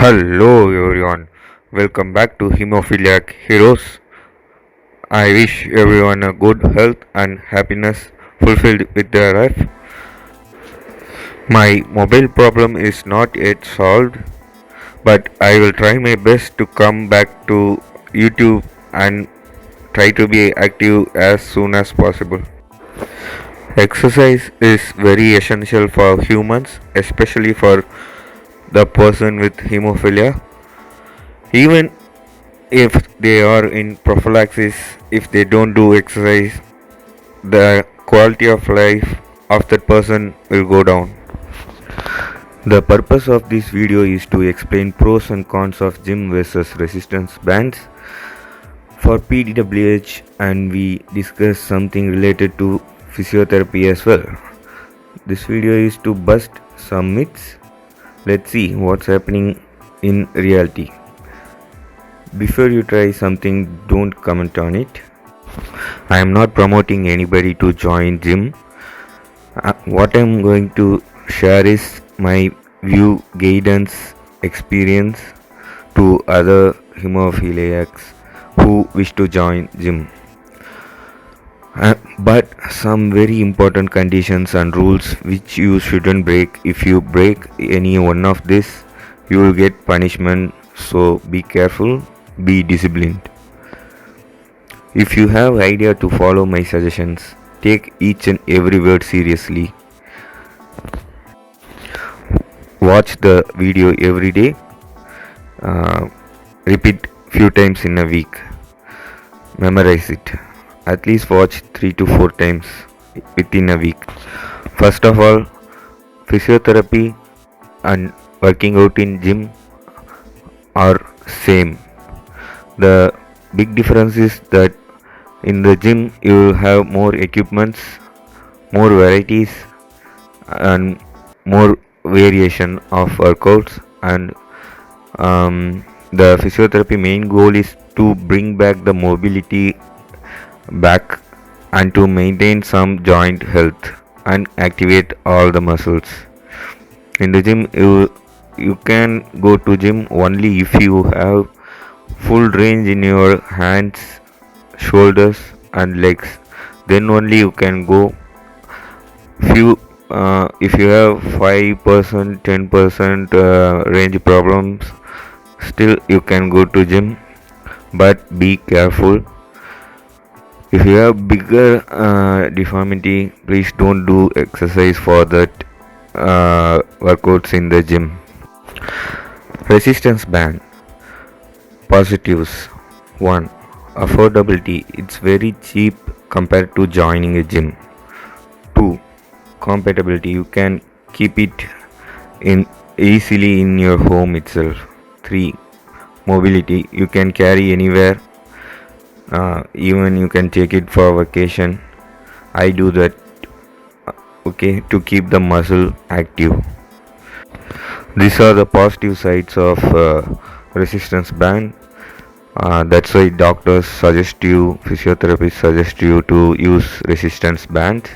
Hello everyone, welcome back to Hemophiliac Heroes. I wish everyone a good health and happiness fulfilled with their life. My mobile problem is not yet solved, but I will try my best to come back to YouTube and try to be active as soon as possible. Exercise is very essential for humans, especially for the person with hemophilia. Even if they are in prophylaxis, if they don't do exercise, the quality of life of that person will go down. The purpose of this video is to explain pros and cons of gym versus resistance bands for PDWH, and we discuss something related to physiotherapy as well. This video is to bust some myths. Let's see what's happening in reality. Before you try something, don't comment on it. I am not promoting anybody to join gym. What I am going to share is my view, guidance, experience to other hemophiliacs who wish to join gym. But some very important conditions and rules which you shouldn't break. If you break any one of this, you will get punishment. So be careful, be disciplined. If you have idea to follow my suggestions, take each and every word seriously. Watch the video every day. Repeat few times in a week. Memorize it. At least watch 3 to 4 times within a week. First of all, physiotherapy and working out in gym are same. The big difference is that in the gym you will have more equipments, more varieties, and more variation of workouts. And the physiotherapy main goal is to bring back the mobility back and to maintain some joint health and activate all the muscles. In the gym you can go to gym only if you have full range in your hands, shoulders and legs. Then only you can go. If you have 5% 10% range problems, still you can go to gym, but be careful. If you have bigger deformity, please don't do exercise for that workouts in the gym. Resistance band. Positives. 1. Affordability. It's very cheap compared to joining a gym. 2. Compatibility. You can keep it in easily in your home itself. 3. Mobility. You can carry anywhere. Even you can take it for vacation. I do that, okay, to keep the muscle active. These are the positive sides of resistance band. That's why doctors suggest you, physiotherapists suggest you to use resistance band.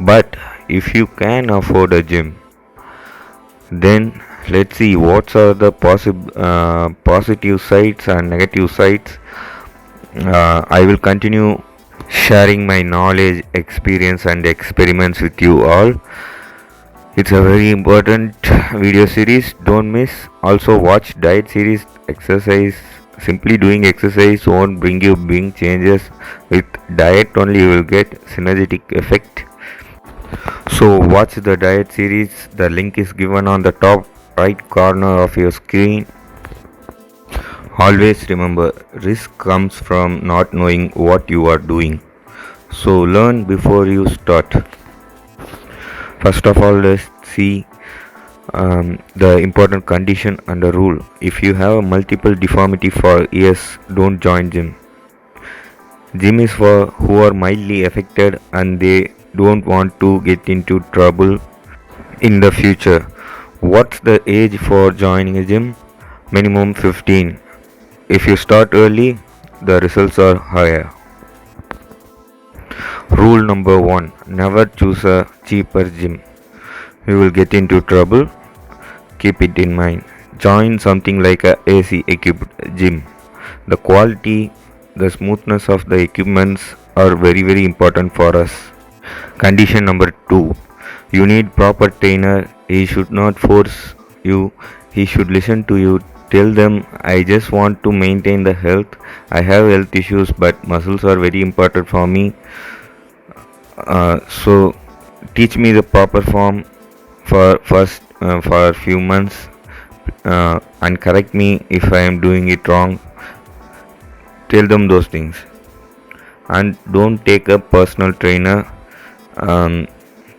But if you can afford a gym, then let's see what are the positive sides and negative sides. I will continue sharing my knowledge, experience and experiments with you all. It's a very important video series, don't miss. Also watch diet series. Exercise, simply doing exercise won't bring you big changes. With diet only you will get synergetic effect. So watch the diet series. The link is given on the top right corner of your screen. Always remember, risk comes from not knowing what you are doing. So learn before you start. First of all, let's see the important condition and the rule. If you have a multiple deformity for years, don't join gym. Gym is for who are mildly affected and they don't want to get into trouble in the future. What's the age for joining a gym? Minimum 15. If you start early, the results are higher. Rule number 1. Never choose a cheaper gym. You will get into trouble. Keep it in mind. join something like a AC equipped gym. The quality, the smoothness of the equipments are very important for us. Condition number 2, you need proper trainer. He should not force you, he should listen to you. Tell them, I just want to maintain the health. I have health issues, but muscles are very important for me. So teach me the proper form for for a few months, and correct me if I am doing it wrong. Tell them those things, and don't take a personal trainer. um,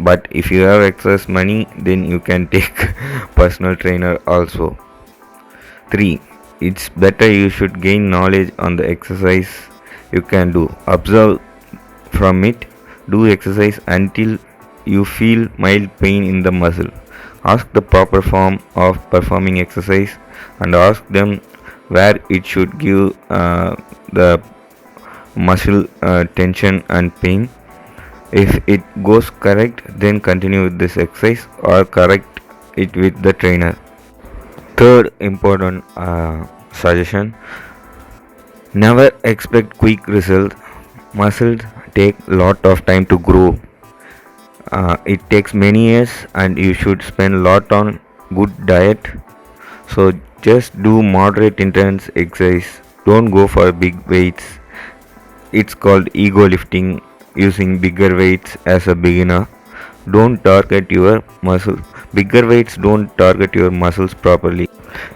but if you have excess money, then you can take personal trainer also. 3, it's better you should gain knowledge on the exercise you can do. Observe from it. Do exercise until you feel mild pain in the muscle. Ask the proper form of performing exercise, and ask them where it should give the muscle tension and pain. If it goes correct, then continue with this exercise or correct it with the trainer. Third important suggestion, never expect quick results. Muscles take lot of time to grow. It takes many years, and you should spend a lot on good diet. So just do moderate intense exercise. Don't go for big weights. It's called ego lifting, using bigger weights as a beginner. Don't target your muscles. Bigger weights don't target your muscles properly.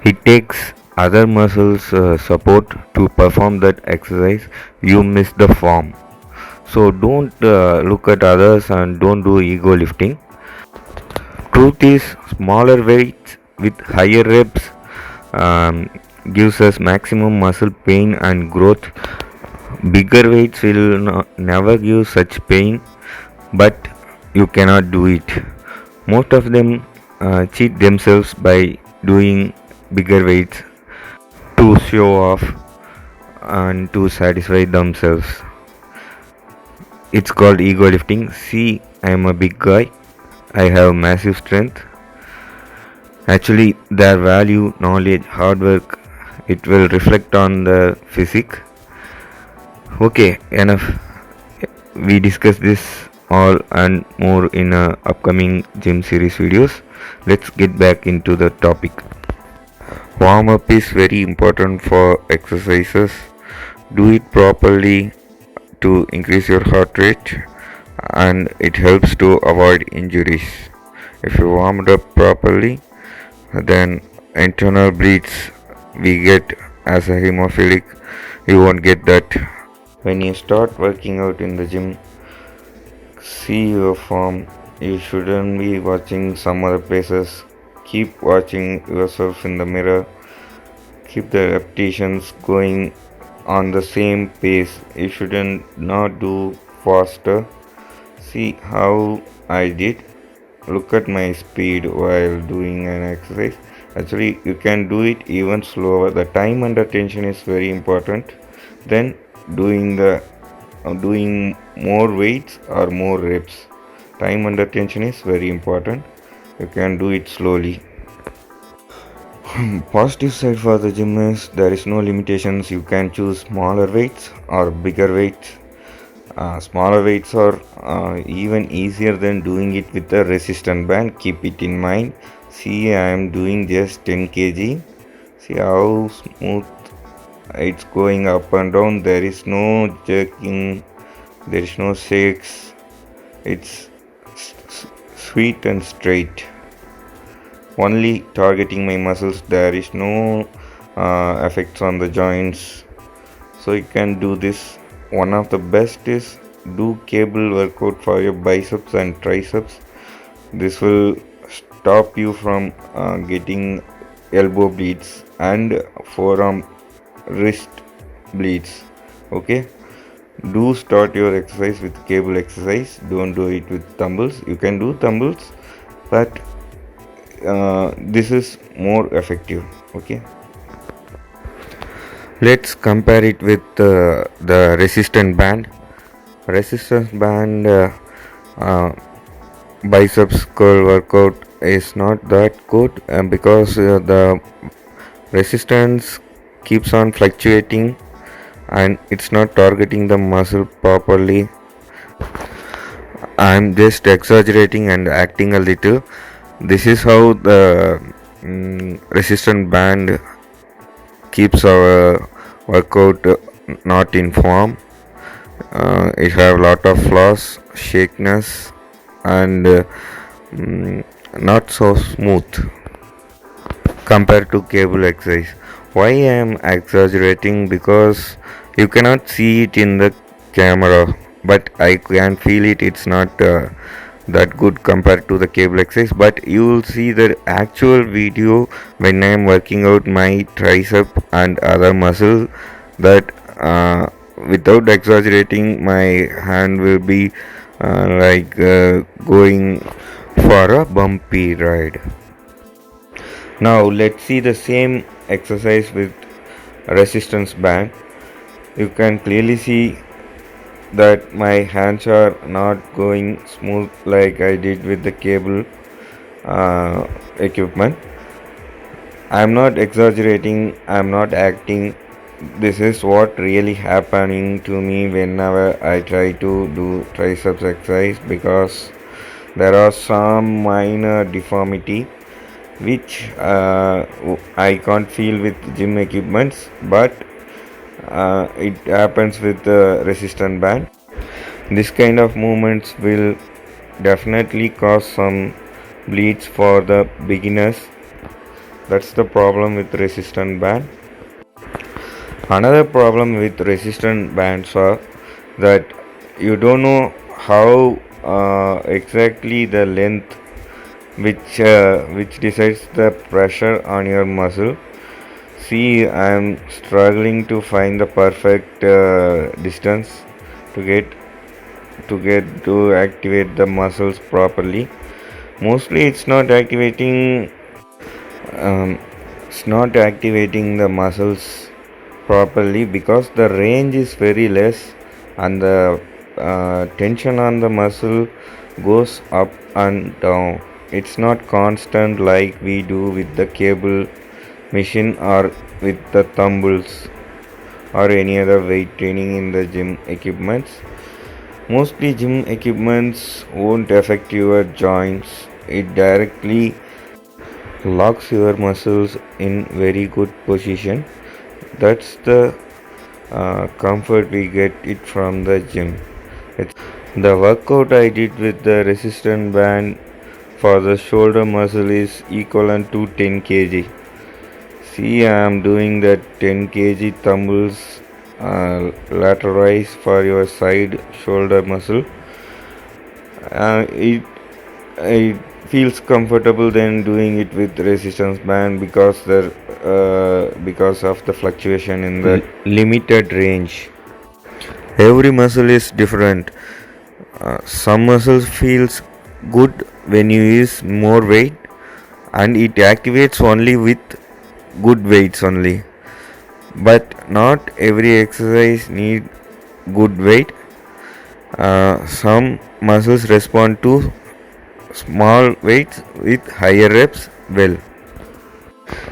It takes other muscles support to perform that exercise. You miss the form. So don't look at others and don't do ego lifting. Truth is, smaller weights with higher reps um, gives us maximum muscle pain and growth. Bigger weights will never give such pain, but you cannot do it. Most of them cheat themselves by doing bigger weights to show off and to satisfy themselves. It's called ego lifting. See, I am a big guy. I have massive strength. Actually, their value, knowledge, hard work, it will reflect on the physique. Okay, enough. We discuss this all and more in upcoming gym series videos. Let's get back into the topic. Warm up is very important for exercises. Do it properly to increase your heart rate, and it helps to avoid injuries. If you warmed up properly, then internal bleeds we get as a hemophilic, you won't get that. When you start working out in the gym, see your form. You shouldn't be watching some other places. Keep watching yourself in the mirror. Keep the repetitions going on the same pace. You shouldn't not do faster. See how I did. Look at my speed while doing an exercise. Actually, you can do it even slower. The time and attention is very important. Then doing more weights or more reps. Time and attention is very important. You can do it slowly. Positive side for the gym is there is no limitations. You can choose smaller weights or bigger weights. Smaller weights are even easier than doing it with a resistance band. Keep it in mind. See, I am doing just 10 kg. See how smooth it's going up and down. There is no jerking, there is no shakes. It's sweet and straight. Only targeting my muscles. There is no effects on the joints. So you can do this. One of the best is do cable workout for your biceps and triceps. This will stop you from getting elbow bleeds and forearm wrist bleeds. Okay, do start your exercise with cable exercise. Don't do it with dumbbells. You can do dumbbells, but this is more effective. Okay, let's compare it with the resistance band. Resistance band biceps curl workout is not that good because the resistance keeps on fluctuating and it's not targeting the muscle properly. I'm just exaggerating and acting a little. This is how the resistant band keeps our workout not in form. It have lot of flaws, shakiness, and mm, not so smooth compared to cable exercise. Why I am exaggerating? Because you cannot see it in the camera, but I can feel it. It's not that good compared to the cable exercise, but you will see the actual video when I am working out my tricep and other muscle that without exaggerating my hand will be going for a bumpy ride. Now let's see the same exercise with resistance band. You can clearly see that my hands are not going smooth like I did with the cable equipment. I'm not exaggerating, I'm not acting. This is what really happening to me whenever I try to do triceps exercise, because there are some minor deformity which I can't feel with gym equipments, but it happens with the resistant band. This kind of movements will definitely cause some bleeds for the beginners. That's the problem with resistant band. Another problem with resistant bands are that you don't know how exactly the length which decides the pressure on your muscle. See, I am struggling to find the perfect distance to to activate the muscles properly. Mostly, um, it's not activating the muscles properly because the range is very less and the tension on the muscle goes up and down. It's not constant like we do with the cable machine or with the dumbbells or any other weight training in the gym equipments. Mostly gym equipments won't affect your joints. It directly locks your muscles in very good position. That's the comfort we get it from the gym. The workout I did with the resistant band for the shoulder muscle is equivalent to 10 kg. See, I am doing that 10 kg dumbbells lateralize for your side shoulder muscle. It feels comfortable than doing it with resistance band because of the fluctuation in the limited range. Every muscle is different. Some muscles feels good when you use more weight, and it activates only with good weights only. But not every exercise need good weight. Some muscles respond to small weights with higher reps well.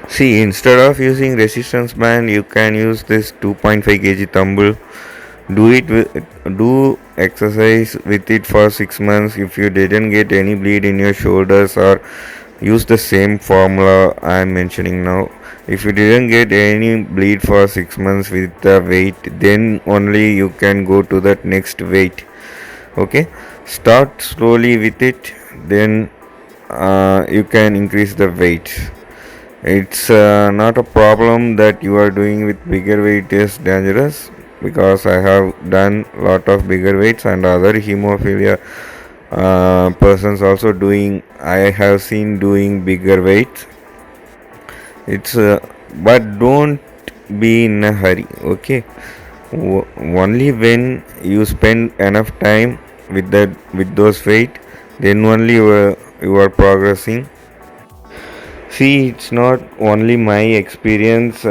See, instead of using resistance band, you can use this 2.5 kg dumbbell. Do exercise with it for 6 months. If you didn't get any bleed in your shoulders, or use the same formula I am mentioning now. If you didn't get any bleed for 6 months with the weight, then only you can go to that next weight. Okay, start slowly with it, then you can increase the weight. It's not a problem that you are doing with bigger weight is dangerous, because I have done lot of bigger weights and other hemophilia persons also doing. I have seen doing bigger weights. It's but don't be in a hurry. Okay, only when you spend enough time with those weight, then only you are progressing. See, it's not only my experience.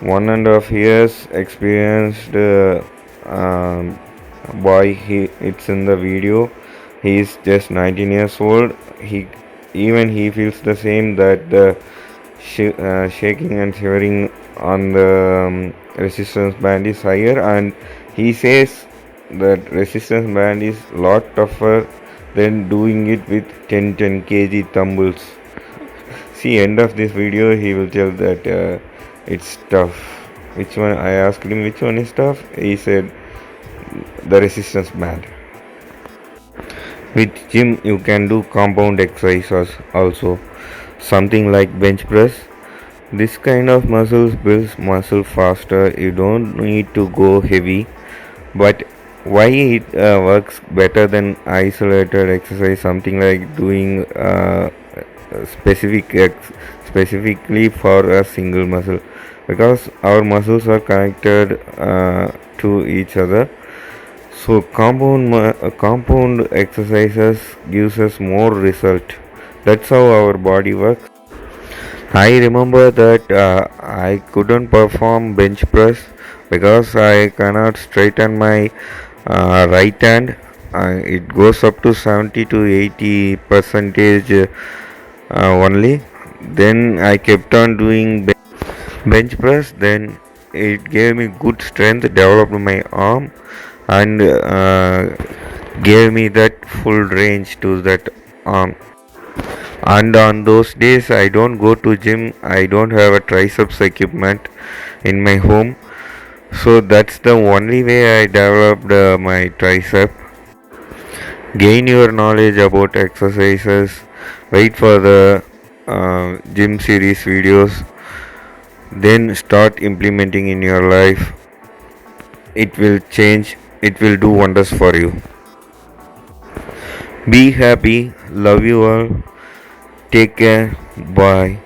1.5 years experienced boy. It's in the video. He is just 19 years old. He even he feels the same, that the shaking and shivering on the resistance band is higher, and he says that resistance band is lot tougher than doing it with 10 kg dumbbells. See, end of this video he will tell that it's tough. Which one? I asked him which one is tough. He said the resistance band. With gym you can do compound exercises also, something like bench press. This kind of muscles builds muscle faster. You don't need to go heavy, but why it works better than isolated exercise, something like doing specific specifically for a single muscle, because our muscles are connected to each other. So compound exercises gives us more result. That's how our body works. I remember that I couldn't perform bench press because I cannot straighten my right hand. It goes up to 70 to 80 percentage only. Then I kept on doing bench press. Then it gave me good strength, developed my arm, and gave me that full range to that arm. And on those days I don't go to gym, I don't have a triceps equipment in my home, so that's the only way I developed my tricep. Gain your knowledge about exercises, wait for the gym series videos, then start implementing in your life. It will change, it will do wonders for you. Be happy, love you all, take care, bye.